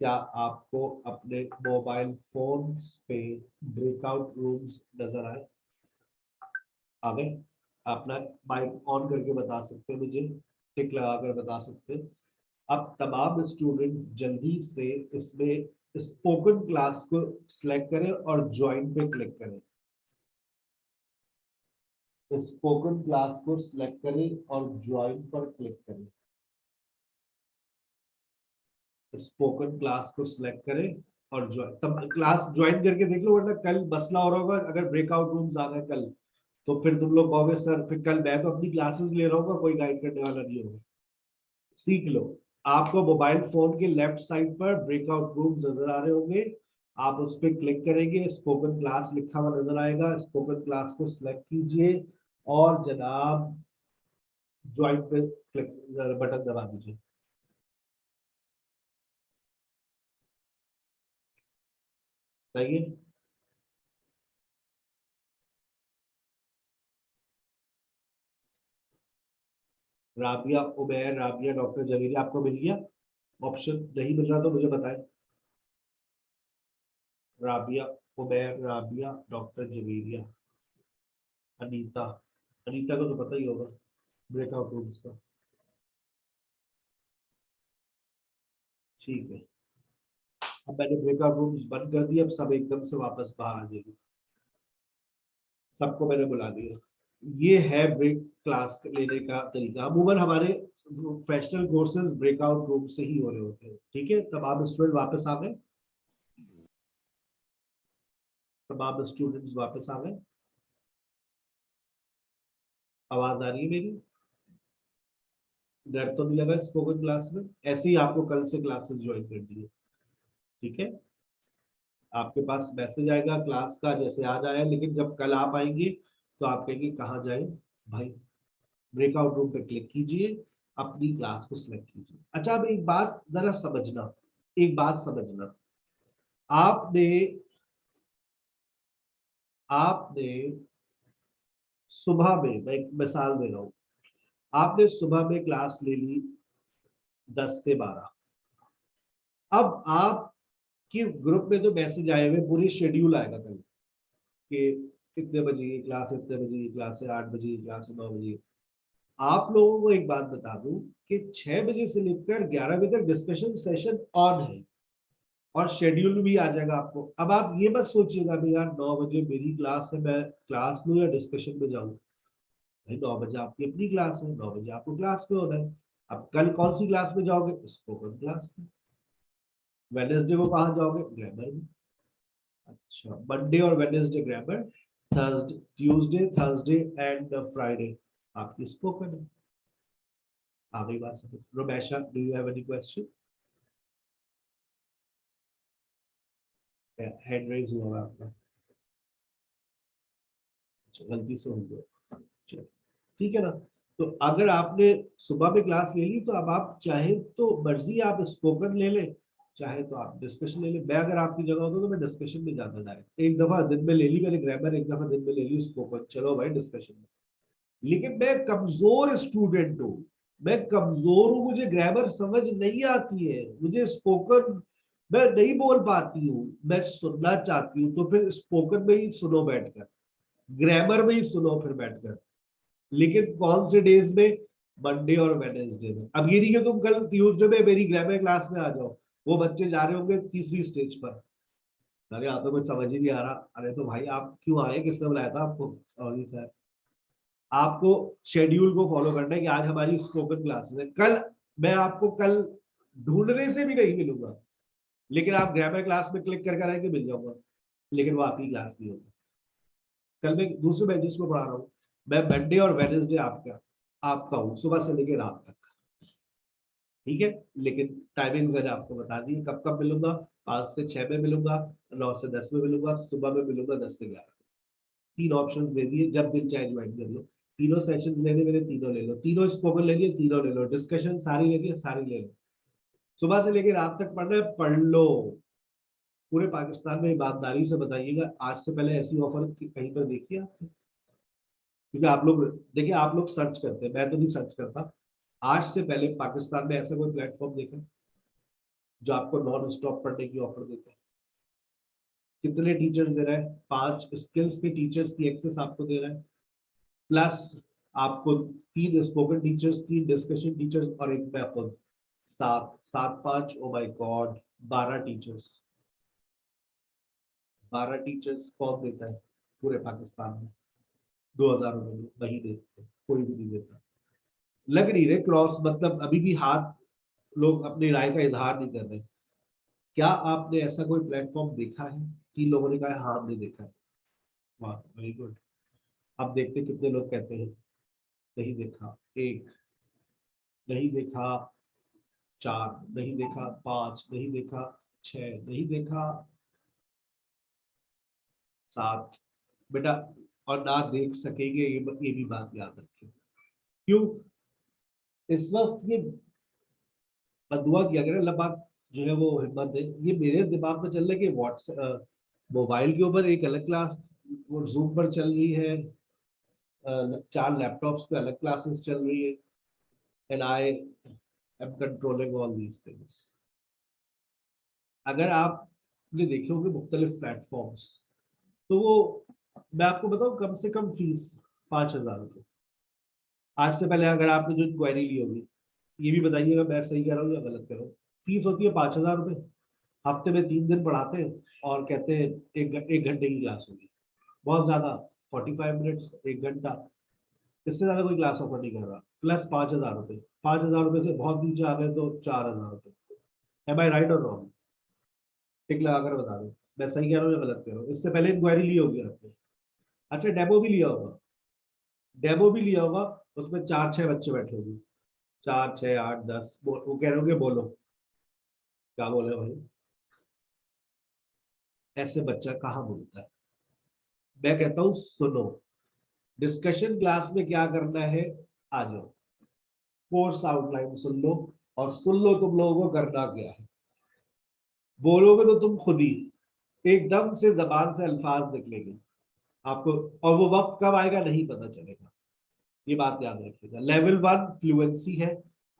क्या आपको अपने मोबाइल फोन पे ब्रेकआउट रूम्स नजर आए? आ गए? अपना माइक ऑन करके बता सकते हैं मुझे, टिक लगा कर बता सकते हैं। अब तमाम स्टूडेंट जल्दी से इसमें स्पोकन क्लास को सिलेक्ट करें और ज्वाइन पे क्लिक करें। स्पोकन क्लास को सिलेक्ट करें और ज्वाइन पर क्लिक करें। स्पोकन क्लास को सिलेक्ट करें और तब क्लास ज्वाइन करके देख लो, वरना कल मसला हो रहा होगा अगर ब्रेकआउट रूम्स आ गए कल, तो फिर तुम लोग कहोगे सर फिर कल मैं तो अपनी क्लासेस ले रहा हूँ, कोई गाइड करने वाला नहीं होगा। सीख लो, आपको मोबाइल फोन के लेफ्ट साइड पर ब्रेकआउट रूम नजर आ रहे होंगे, आप उस पर क्लिक करेंगे, स्पोकन क्लास लिखा हुआ नजर आएगा, स्पोकन क्लास को सिलेक्ट कीजिए और जनाब ज्वाइन पे क्लिक बटन दबा दीजिए। सही है, राबिया उबैर, राबिया डॉक्टर जवेरिया, आपको मिल गया? ऑप्शन नहीं मिल रहा तो मुझे बताएं। राबिया उबैर, राबिया डॉक्टर जवेरिया, अनीता, अनीता को तो पता ही होगा ब्रेकआउट रूम्स का। ठीक है, अब मैंने ब्रेकआउट रूम्स बंद कर दिए, अब सब एकदम से वापस बाहर आ जाएंगे। सबको मैंने बुला दिया। ये है ब्रेक क्लास लेने का तरीका। अमूमन हमारे प्रोफेशनल कोर्सेज ब्रेकआउट रूम से ही हो रहे होते हैं। ठीक है, तब आप स्टूडेंट वापस आ गए, तमाम स्टूडेंट्स वापस आ गए। आवाज आ रही है मेरी? डर तो नहीं लगा स्पोकन क्लास में? ऐसे ही आपको कल से क्लासेस ज्वाइन कर दिए। ठीक है, आपके पास मैसेज आएगा क्लास का जैसे आज आया, लेकिन जब कल आप आएंगे तो आप कहेंगे कहाँ जाए भाई, ब्रेकआउट रूम पे क्लिक कीजिए, अपनी क्लास को सिलेक्ट कीजिए। अच्छा, अब एक बात जरा समझना, एक बात समझना, आपने सुबह में, मैं एक मिसाल दे रहा हूं, आपने सुबह में क्लास ले ली 10 से 12। अब आप कि ग्रुप में तो मैसेज आए हुए, पूरी शेड्यूल आएगा कल कि इतने बजे ये क्लास, इतने बजे ये क्लास है, 8 बजे ये क्लास है, 9 बजे। आप लोगों को एक बात बता दूं कि 6 बजे से लेकर 11 बजे तक डिस्कशन सेशन ऑन है और शेड्यूल भी आ जाएगा आपको। अब आप ये मत सोचिएगा कि यार 9 बजे मेरी क्लास है, मैं क्लास लूं या डिस्कशन में जाऊं। भाई 9 बजे आपकी अपनी क्लास है, 9 बजे आपको क्लास में होना है। अब कल कौन सी क्लास में जाओगे? स्पोकन क्लास में। वेडनेसडे को कहाँ जाओगे? ग्रामर में। अच्छा, मंडे और Wednesday grammar, Thursday, Tuesday, Thursday and Friday आपकी स्पोकन है। आ गई बात समझ? Romesha, do you have any question? Hand raise हुआ आपका, गलती से हो गया। चलो ठीक है ना। तो अगर आपने सुबह में क्लास ले ली तो अब आप चाहे तो मर्जी आप स्पोकन ले लें, चाहे तो आप डिस्कशन ले लें। मैं अगर आपकी जगह होता तो मैं डिस्कशन में जाता डायरेक्ट। एक दफा दिन में ले ली मैंने ग्रामर, एक दफा दिन में ले ली स्पोकन, चलो भाई डिस्कशन में। लेकिन मैं कमजोर स्टूडेंट हूँ, मैं कमजोर हूँ, मुझे ग्रामर समझ नहीं आती है, मुझे स्पोकन मैं नहीं बोल पाती हूँ, मैं सुनना चाहती हूँ, तो फिर स्पोकन में ही सुनो बैठकर, ग्रामर में ही सुनो फिर बैठकर। लेकिन कौन से डेज में? मंडे और वेडनेसडे में। अब ये नहीं कि तुम कल ट्यूसडे में मेरी ग्रामर क्लास में आ जाओ, वो बच्चे जा रहे होंगे तीसरी स्टेज पर, अरे यहाँ तो कुछ समझ ही नहीं आ रहा। अरे तो भाई आप क्यों आए, किसने बुलाया था आपको? सॉरी सर, आपको शेड्यूल को फॉलो करना है कि आज हमारी स्पोकन क्लासेस है। कल मैं आपको कल ढूंढने से भी नहीं मिलूंगा, लेकिन आप ग्रामर क्लास में क्लिक कर आएंगे मिल जाऊंगा, लेकिन वो आपकी क्लास नहीं होगी। कल मैं दूसरे बैचेस में पढ़ा रहा हूँ, मैं मंडे और वेडनेसडे आपका हूँ, सुबह से लेकर रात तक। ठीक है, लेकिन टाइमिंग मैंने आपको बता दी, कब कब मिलूंगा। 5 से 6 में मिलूंगा, 9 से 10 में मिलूंगा, सुबह में मिलूंगा 10 से 11। 3 ऑप्शंस दे दिए, जब दिन चाहे ज्वाइन कर लो। तीनों सेशन लेने मेरे, तीनों ले लो, तीनों स्पोकन ले लिए, तीनों ले लो, डिस्कशन सारी ले लिए, सारी ले लो। सुबह से लेकर रात तक पढ़ना है, पढ़ लो। पूरे पाकिस्तान में ईमानदारी से बताइएगा, आज से पहले ऐसी ऑफर कहीं पर देखी आपने? क्योंकि आप लोग देखिए, आप लोग सर्च करते हैं, मैं तो नहीं सर्च करता। आज से पहले पाकिस्तान में ऐसा कोई प्लेटफॉर्म देखा जो आपको नॉन स्टॉप पढ़ने की ऑफर देता है? कितने टीचर्स दे रहा है? 5 स्किल्स के टीचर्स की एक्सेस आपको दे रहा है, प्लस आपको 3 स्पोकन टीचर्स, 3 डिस्कशन टीचर्स और एक मैं खुद। 7 5, oh my God, 12 teachers. 12 teachers कौन देता है पूरे पाकिस्तान में? 2000 रुपये महीने, कोई भी नहीं देता। लग नहीं रहे क्रॉस, मतलब अभी भी हाथ लोग अपनी राय का इजहार नहीं कर रहे। क्या आपने ऐसा कोई प्लेटफॉर्म देखा है? 3 लोगों ने कहा हाँ हमने देखा है। वाह, वेरी गुड। अब देखते कितने लोग कहते हैं नहीं देखा। 1 नहीं देखा, 4 नहीं देखा, 5 नहीं देखा, 6 नहीं देखा, 7 बेटा, और ना देख सकेंगे, ये भी बात याद रखें। क्यों इस वक्त ये बदुआ किया गया? अल्लाह पाक जो है वो हिम्मत दे। ये मेरे दिमाग में चल रहा है कि व्हाट्सएप मोबाइल के ऊपर एक अलग क्लास वो जूम पर चल रही है, 4 लैपटॉप्स पे अलग क्लासेस चल रही है, and I am controlling all these things. अगर आपने देखे होंगे मुख्तलिफ प्लेटफॉर्म्स, तो वो मैं आपको बताऊं कम से कम फीस 5000 रुपये। आज से पहले अगर आपने जो क्वेरी ली होगी, ये भी बताइएगा मैं सही कह रहा हूँ या गलत कर रहा हूँ, फीस होती है 5,000 रुपये, हफ्ते में 3 दिन पढ़ाते हैं और कहते हैं एक घंटे की क्लास होगी। बहुत ज्यादा 45 मिनट्स, 1 घंटा, इससे ज्यादा कोई क्लास ऑफर नहीं कर रहा। प्लस 5,000 रुपये, 5,000 रुपये से बहुत नीचे आ गए तो 4,000 रुपये। एम आई राइट और रॉन्ग? टिक लगा कर बता दो, मैं सही कह रहा हूँ या गलत कह रहा हूँ। इससे पहले इंक्वायरी ली होगी आपने? अच्छा, डेमो भी लिया होगा, डेमो भी लिया होगा, उसमें 4-6 बच्चे बैठे होंगे, 4, 6, 8, 10, वो कह रहे होंगे बोलो, क्या बोले भाई? ऐसे बच्चा कहाँ बोलता है? मैं कहता हूँ सुनो, डिस्कशन क्लास में क्या करना है, आ जाओ, कोर्स आउटलाइन सुन लो और सुन लो तुम लोगों को करना क्या है। बोलोगे तो तुम खुद ही एकदम से जबान से अल्फाज निकलेंगे आपको, और वो वक्त कब आएगा नहीं पता चलेगा। ये बात याद रखिएगा। लेवल 1 फ्लुएंसी है।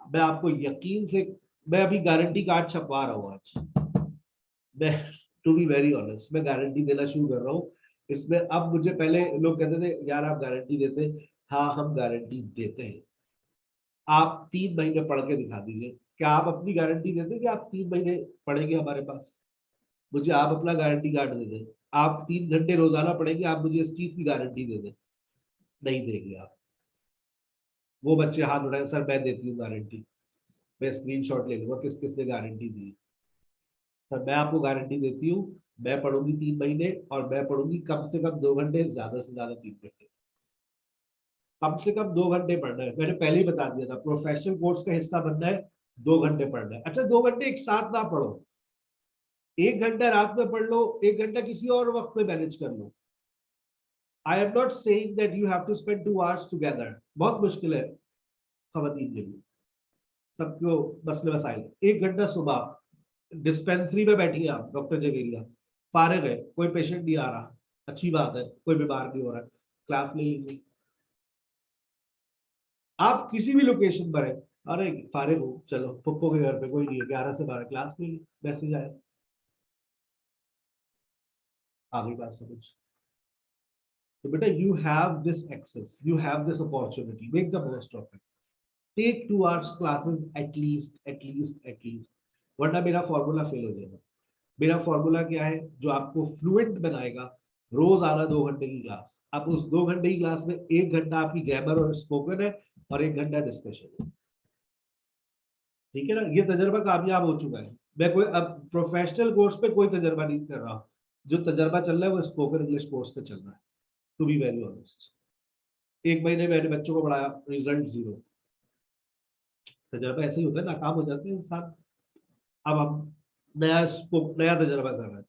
मैं आपको यकीन से, मैं अभी गारंटी कार्ड छपवा रहा हूँ आज। मैं टू बी वेरी ऑनेस्ट, मैं गारंटी देना शुरू कर रहा हूँ इसमें। अब मुझे पहले लोग कहते थे यार आप गारंटी देते हैं, हाँ हम गारंटी देते हैं। आप 3 महीने पढ़ के दिखा दीजिए, क्या आप अपनी गारंटी देते हैं कि आप 3 महीने पढ़ेंगे हमारे पास? मुझे आप अपना गारंटी कार्ड दे दें, आप 3 घंटे रोजाना पढ़ेंगे, आप मुझे इस चीज की गारंटी दे दें। नहीं देंगे आप। वो बच्चे हाथ उठाए, सर मैं देती हूँ गारंटी, मैं स्क्रीनशॉट ले लूंगा किस किसने गारंटी दी। सर मैं आपको गारंटी देती हूँ, मैं पढ़ूंगी 3 महीने और मैं पढ़ूंगी कम से कम 2 घंटे, ज्यादा से ज्यादा 3 घंटे, कम से कम 2 घंटे पढ़ना है। मैंने पहले ही बता दिया था, प्रोफेशनल कोर्स का हिस्सा बनना है, 2 घंटे पढ़ना है। अच्छा 2 घंटे एक साथ ना पढ़ो, 1 घंटा रात में पढ़ लो, 1 घंटा किसी और वक्त में मैनेज कर लो। I am not saying that you have to spend 2 hours together, बहुत मुश्किल है खवातीन के लिए, सबको मसले मसाइल। 1 घंटा सुबह डिस्पेंसरी में बैठिए आप, डॉक्टर जगेरिया, फारिग है, कोई पेशेंट नहीं आ रहा, अच्छी बात है, कोई बीमार नहीं हो रहा है, क्लास ले लीजिए। आप किसी भी लोकेशन पर है, अरे फारिग हो, चलो पप्पो के घर पे कोई नहीं है, 11 से 12 क्लास ले ली, मैसेज आया, आगे बात समझ। तो बेटा you have this access, you have this opportunity, make the most of it. Take 2 hours classes at least, वरना मेरा फॉर्मूला फेल हो जाएगा। मेरा फॉर्मूला क्या है जो आपको फ्लुएंट बनाएगा? रोज आना 2 घंटे की क्लास। अब उस 2 घंटे की क्लास में 1 घंटा आपकी ग्रामर और स्पोकन है और 1 घंटा डिस्कशन है, ठीक है ना? ये तजर्बा कामयाब हो चुका है। मैं कोई अब प्रोफेशनल कोर्स पे कोई तजर्बा नहीं कर रहा, जो तजर्बा चल रहा है वो स्पोकन इंग्लिश कोर्स पे चल रहा है, टू बी वेरी ऑनेस्ट। 1 महीने मैंने बच्चों को पढ़ाया, रिजल्ट 0। तजर्बा ऐसे ही होता है, नाकाम हो जाते हैं इंसान। अब हम नया तजर्बा कर रहे हैं।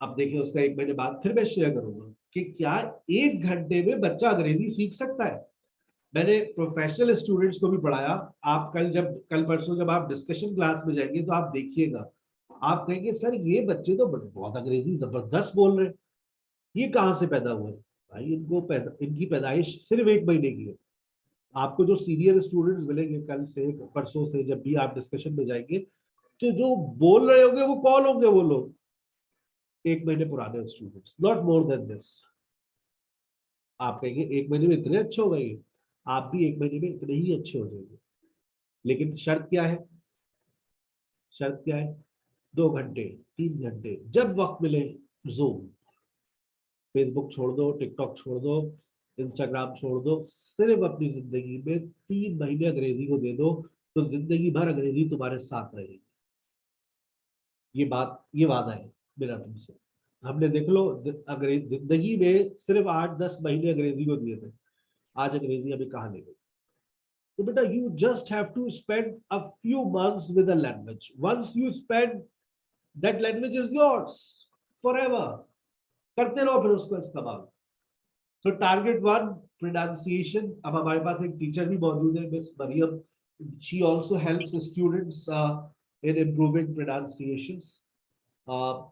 अब देखिए उसका 1 महीने बाद फिर मैं शेयर करूंगा कि क्या 1 घंटे में बच्चा अंग्रेजी सीख सकता है। मैंने प्रोफेशनल स्टूडेंट्स को भी पढ़ाया। आप कल परसों जब आप डिस्कशन क्लास में जाएंगे तो आप देखिएगा, आप कहेंगे सर ये बच्चे तो बहुत अंग्रेजी जबरदस्त बोल रहे हैं, ये कहाँ से पैदा हुए? भाई इनकी पैदाइश सिर्फ 1 महीने की है। आपको जो सीनियर स्टूडेंट्स मिलेंगे कल से परसों से, जब भी आप डिस्कशन में जाएंगे, तो जो बोल रहे होंगे वो कौन होंगे? वो लोग 1 महीने पुराने students, not more than this. आप कहेंगे 1 महीने में इतने अच्छे हो गए, आप भी 1 महीने में इतने ही अच्छे हो जाएंगे। लेकिन शर्त क्या है? शर्त क्या है? 2 घंटे 3 घंटे जब वक्त मिले, जूम, फेसबुक छोड़ दो, टिकटॉक छोड़ दो, इंस्टाग्राम छोड़ दो, सिर्फ अपनी जिंदगी में 3 महीने अंग्रेजी को दे दो, तो जिंदगी भर अंग्रेजी तुम्हारे साथ रहेगी। ये वादा है मेरा तुमसे। हमने देख लो अंग्रेजी जिंदगी में सिर्फ 8-10 महीने अंग्रेजी को दिए थे, आज अंग्रेजी अभी कहाँ ले गई? तो बेटा you just have to spend a few months with a language. Once you spend, that language is yours forever. करते रहो फिर उसका इस्तेमाल। तो टारगेट 1 प्रोनाउंसिएशन। अब हमारे पास एक टीचर भी मौजूद है, miss Maryam, she also helps students in improving pronunciations,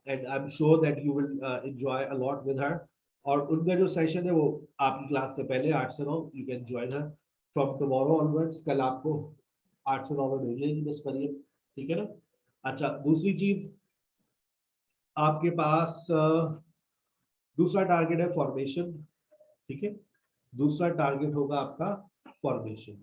and I'm sure that you will enjoy a lot with her. और उनका जो सेशन है वो आपकी क्लास से पहले 8 से 9, you can join her from tomorrow onwards। कल आपको 8 से 9 में मिल जाएगी मिस मरियम, ठीक है ना? अच्छा, दूसरी चीज आपके पास दूसरा टारगेट है फॉर्मेशन, ठीक है? दूसरा टारगेट होगा आपका फॉर्मेशन।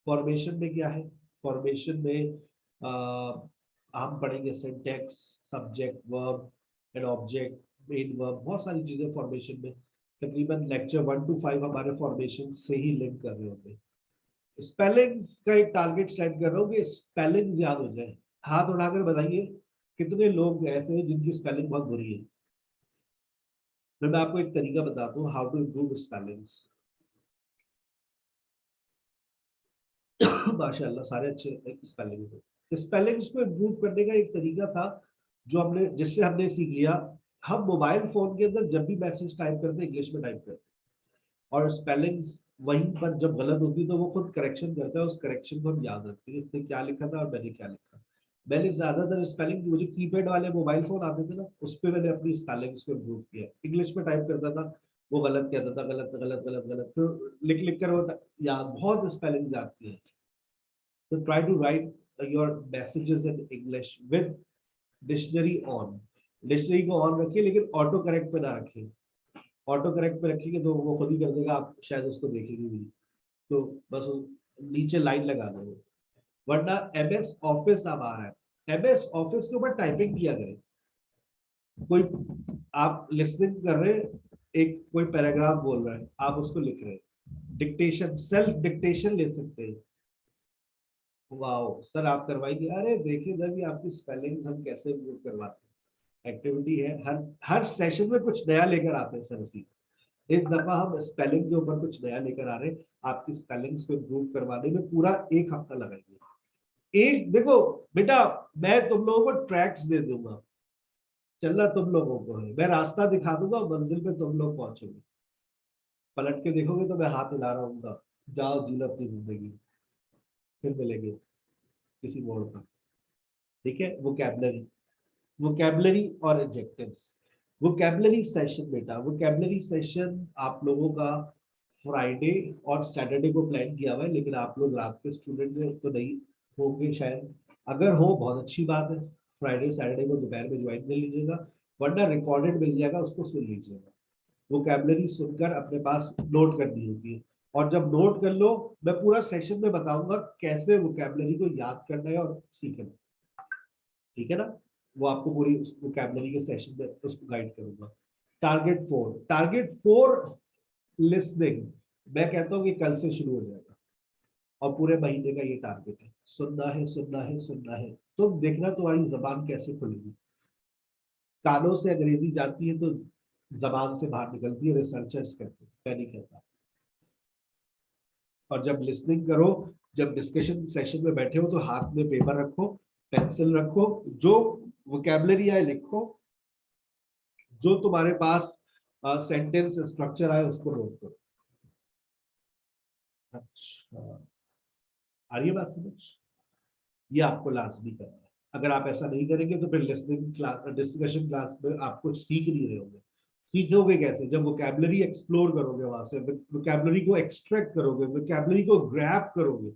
फॉर्मेशन में क्या है? फॉर्मेशन में हम पढ़ेंगे syntax, subject, verb and object, main verb, बहुत सारी चीजें फॉर्मेशन में। तकरीबन लेक्चर 1 to 5 हमारे फॉर्मेशन से ही लिंक कर रहे होते हैं। स्पेलिंग्स का एक टारगेट सेट कर रहा हूँ कि स्पेलिंग्स याद हो जाए। हाथ उठाकर बताइए कितने लोग ऐसे हैं जिनकी स्पेलिंग बहुत बुरी है। मैं आपको एक तरीका बताता हूँ हाउ टू इम्प्रूव स्पेलिंग्स। माशाल्लाह सारे अच्छे स्पेलिंग्स हैं। स्पेलिंग्स को इम्प्रूव करने का एक तरीका था जो जिससे हमने सीख लिया। हम मोबाइल फोन के अंदर जब भी मैसेज टाइप करते इंग्लिश में टाइप करते, और स्पेलिंग्स वहीं पर जब गलत होती तो वो खुद करेक्शन करता है, उस करेक्शन को हम याद रखते हैं, इसने क्या लिखा था और मैंने क्या लिखा। मैंने ज्यादातर स्पेलिंग, मुझे कीपैड वाले मोबाइल फोन आते थे ना, उस पर मैंने अपनी स्पेलिंग्स को इम्प्रूव किया। इंग्लिश में टाइप करता था, वो गलत कहता था, गलत गलत गलत गलत, फिर लिख लिख कर वो याद, बहुत स्पेलिंग्स आती है। तो try to write your messages in English with dictionary on. Dictionary को ऑन रखिए, लेकिन ऑटो करेक्ट पे ना रखिए। ऑटो करेक्ट पे रखिएगा तो वो खुद ही कर देगा, आप शायद उसको देखेंगे भी, तो बस नीचे लाइन लगा देंगे। वरना एमएस ऑफिस अब आ रहा है, एमएस ऑफिस के ऊपर टाइपिंग किया करें। कोई आप लिसनिंग कर रहे हैं, एक कोई पैराग्राफ बोल रहा है, आप उसको लिख रहे हैं, डिक्टेशन, सेल्फ डिक्टेशन ले सकते हैं। वाओ सर आप करवाइए। अरे देखिए ना कि आपकी स्पेलिंग हम कैसे इम्प्रूव करवाते हैं। एक्टिविटी है, हर सेशन में कुछ नया लेकर आते हैं सर। इस दफा हम स्पेलिंग के ऊपर कुछ नया लेकर आ रहे हैं। आपकी स्पेलिंग्स को इम्प्रूव करवाने में पूरा 1 हफ्ता लगाएंगे। एक देखो बेटा, मैं तुम लोगों को ट्रैक्स दे दूंगा, चलना तुम लोगों को है। मैं रास्ता दिखा दूंगा, मंजिल पे तुम लोग पहुंचोगे। पलट के देखोगे तो मैं हाथ हिला रहा हूँ, जाओ जी लो अपनी जिंदगी, फिर मिलेंगे किसी मोड़ पर। ठीक है, वोकैबुलरी, वोकैबुलरी और एडजेक्टिव्स। वोकैबुलरी सेशन बेटा, वोकैबुलरी सेशन आप लोगों का फ्राइडे और सैटरडे को प्लान किया हुआ है, लेकिन आप लोग रात के स्टूडेंट तो नहीं होंगे शायद। अगर हो बहुत अच्छी बात है, फ्राइडे सैटरडे को दोपहर में ज्वाइन कर लीजिएगा, वरना रिकॉर्डेड मिल जाएगा, उसको सुन लीजिएगा। वोकैबुलरी सुनकर अपने पास नोट करनी होती है, और जब नोट कर लो मैं पूरा सेशन में बताऊंगा कैसे वोकैबुलरी को याद करना है और सीखना। ठीक है ना, वो आपको पूरी वोकैबुलरी के सेशन में उसको गाइड करूंगा। Target 4 listening. मैं कहता हूँ कि कल से शुरू हो जाएगा और पूरे महीने का ये टारगेट है। सुनना है सुनना है सुनना है, तो देखना तुम्हारी जबान कैसे खुलेगी। कानों से अंग्रेजी जाती है तो जबान से बाहर निकलती है, रिसर्चर्स कहते हैं, मैं नहीं कहता। और जब लिसनिंग करो, जब डिस्कशन सेशन में बैठे हो तो हाथ में पेपर रखो, पेंसिल रखो, जो वोकैबुलरी आए लिखो, जो तुम्हारे पास सेंटेंस स्ट्रक्चर आए उसको नोट करो। अच्छा, आ रही है बात समझ? ये आपको लाजमी करना है। अगर आप ऐसा नहीं करेंगे तो फिर लिसनिंग क्लास, डिस्कशन क्लास में आप कुछ सीख नहीं रहे होंगे। सीखोगे कैसे? जब वोकैबुलरी एक्सप्लोर करोगे, वहां से वोकैबुलरी को एक्सट्रैक्ट करोगे, वोकैबुलरी को ग्रैब करोगे।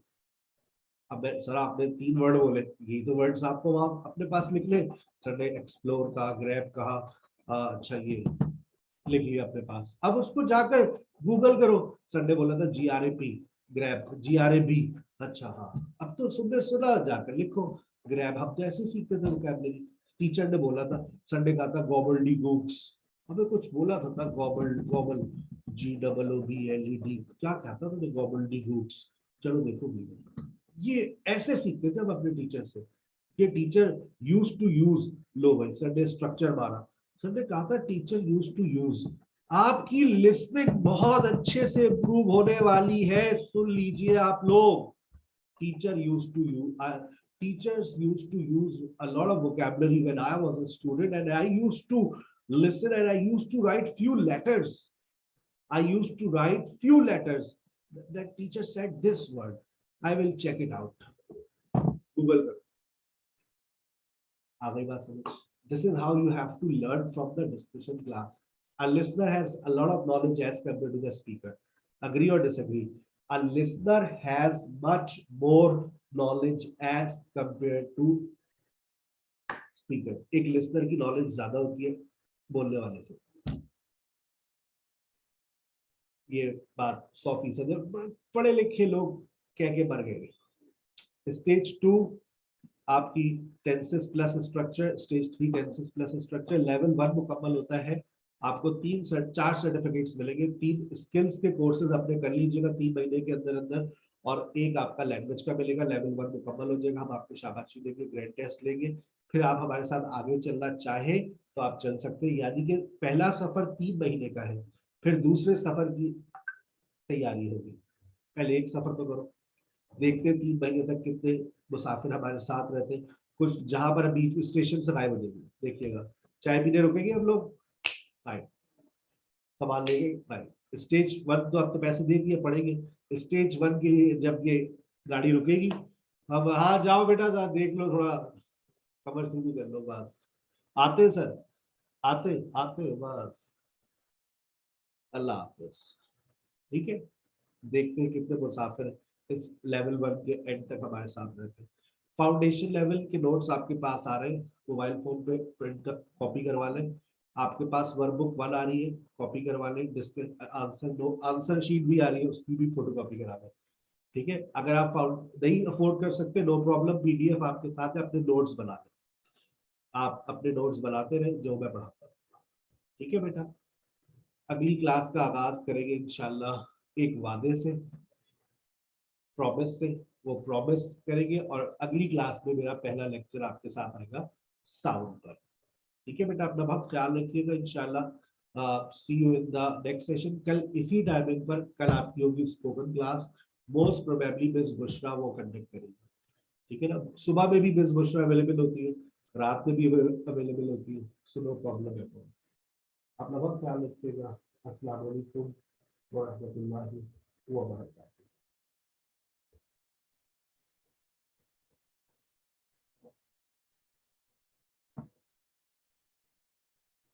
अब सर आपने 3 वर्ड बोले, यही तो वर्ड्स आपको वहां अपने पास लिख ले। सर ने एक्सप्लोर कहा, ग्रैब कहा, अच्छा ये लिख लिया अपने पास। अब उसको जाकर गूगल करो। सर ने बोला था GRAP, ग्रैब, GRAB, अच्छा हाँ, अब तो सुनने सुना, जाकर लिखो ग्रैब। हम तो ऐसे सीखते थे वोकैबुलरी। टीचर ने बोला था, सर ने कहा था गॉबलडीगॉक्स, हमें कुछ बोला था गॉबल गॉबल, GOOBLED, क्या कहता था गॉबलडीगॉक्स। चलो देखो गूगल। ये ऐसे सीखते थे हम अपने टीचर से। ये टीचर यूज टू यूज, लो भाई सर ने स्ट्रक्चर मारा। सर ने कहा था टीचर यूज टू यूज। आपकी लिसनिंग बहुत अच्छे से इम्प्रूव होने वाली है, सुन लीजिए आप लोग। Teacher use to use, teachers used to use a lot of vocabulary when I was a student, and I used to listen and I used to write few letters. I used to write few letters. That teacher said this word, I will check it out. Google karo. aa gayi baat samajh? This is how you have to learn from the discussion class. A listener has a lot of knowledge as compared to the speaker. Agree or disagree? A listener has much more knowledge as compared to speaker. एक listener की knowledge ज्यादा होती है बोलने वाले से। ये बात 100%। पढ़े लिखे लोग कह के मर गए। स्टेज 2 आपकी tenses plus structure, stage 3 tenses plus structure, level 1 मुकम्मल होता है, आपको 4 सर्टिफिकेट्स मिलेंगे। 3 स्किल्स के कोर्सेज अपने कर लीजिएगा 3 महीने के अंदर अंदर, और एक आपका लैंग्वेज का मिलेगा। लेवल 1 मुकम्मल हो जाएगा, हम आपको शाबाशी देंगे, ग्रेड टेस्ट लेंगे, फिर आप हमारे साथ आगे चलना चाहे तो आप चल सकते हैं। यानी कि पहला सफर 3 महीने का है, फिर दूसरे सफर की तैयारी होगी। पहले एक सफर तो करो, देखते 3 महीने तक कितने मुसाफिर हमारे साथ रहते हैं। कुछ जहां पर बीच स्टेशन से गायब हो जाएंगे, देखिएगा चाय पीने रुकेंगे हम लोग, गायब, सामान लेंगे, गायब। स्टेज 1 तो आपको पैसे दे दिए, पढ़ेंगे। स्टेज 1 के लिए जब ये गाड़ी रुकेगी, अब हाँ जाओ बेटा देख लो, थोड़ा कमर सीधी कर लो, बस आते सर, आते आते बस, अल्लाह हाफिज। ठीक है, देखते हैं कितने मुसाफिर इस लेवल 1 के एंड तक हमारे साथ रहते हैं। फाउंडेशन लेवल के नोट्स आपके पास आ रहे हैं, मोबाइल फोन पे प्रिंट कॉपी करवा लें। आपके पास वर्कबुक 1 आ रही है, कॉपी करवा लें। जिसके आंसर शीट भी आ रही है, उसकी भी फोटो कॉपी करा लें। ठीक है, अगर आप नहीं अफोर्ड कर सकते, नो प्रॉब्लम, पीडीएफ आपके साथ है, अपने नोट्स बना लें। आप अपने नोट्स बनाते रहे जो मैं पढ़ाता हूँ। ठीक है बेटा, अगली क्लास का आगाज करेंगे इंशाल्लाह एक वादे से, प्रॉमिस से। वो प्रॉमिस करेंगे, और अगली क्लास में मेरा पहला लेक्चर आपके साथ आएगा साउंड पर। ठीक है बेटा, अपना बहुत ख्याल रखिएगा। इंशाल्लाह see you in the next session. कल इसी टाइमिंग पर, कल आपकी होगी spoken class, most probably miss Bushra वो कंडक्ट करेंगे। ठीक है ना, सुबह में भी मिस बुशरा अवेलेबल होती है, रात में भी अवेलेबल होती है, सो नो प्रॉब्लम है। अपना बहुत ख्याल रखिएगा। अस्सलाम वालेकुम व रहमतुल्लाहि व बरकातहू।